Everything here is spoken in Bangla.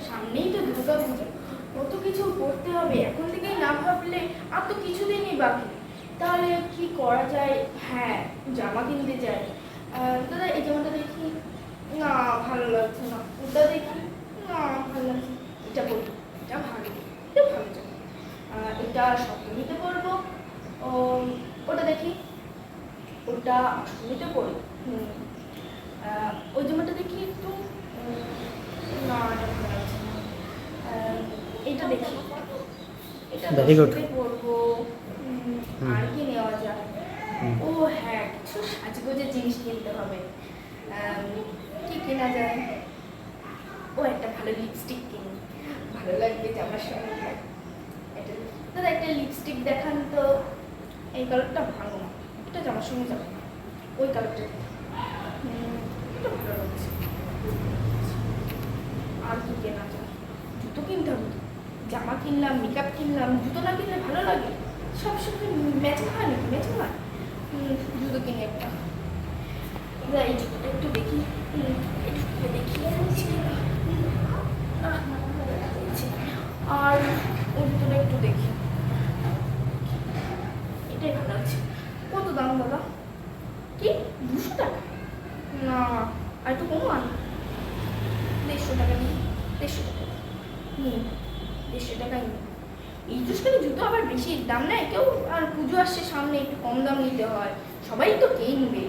সামনেই তো দুর্গা পুজো, কত কিছু করতে হবে, এখন থেকেই না ভাবলে আর তো কিছুদিনই বাকি। তাহলে কি করা যায়? হ্যাঁ, জামা কিনতে যাই। দাদা এই জামাটা দেখি, না ভালো লাগছে না। ওটা দেখি, না ভালো লাগছে। এটা পরি, এটা ভালো, এটা ভালো জামা। এটা সপ্তমীতে পরবো। ওটা দেখি, ওটা অষ্টমীতে পরি। ওই জামাটা দেখি একটু, না এটা ভালো লাগছে না। এটা দেখি, এটা দশমীতে পরবো। আর কি নেওয়া যায়? ও হ্যাঁ, কিছু সাজগোজের জিনিস কিনতে হবে। কি কেনা যায়? ও একটা ভালো লিপস্টিক কিনি, ভালো লাগবে জামার সঙ্গে। এটা দাদা একটা লিপস্টিক দেখান তো। এই কালারটা ভালো না, এটা জামার সঙ্গে যাবে না। ওই কালারটা এটা ভালো লাগছে। আর কি কেনা যায়? জুতো কিনতে হবে। জামা কিনলাম, মেকআপ কিনলাম, জুতো না কিনলে ভালো লাগে? সবসময় ম্যাচিং হয় নাকি? ম্যাচিং হয়। জুতো কিনে একটা। এই জুতোটা একটু দেখি, একটু দেখি। আর ওই জুতোটা একটু দেখি, এটাই ভালো আছে। কত দাম দাদা? কি 200 টাকা? না আর একটু কমান। 150 টাকা নিই, 150 টাকা নিন, 150 টাকাই নিন। এই জুতো আবার বেশি দাম নেয় কেউ? আর পুজো আসছে সামনে, একটু কম দাম নিতে হয়, সবাই তো কিনবে।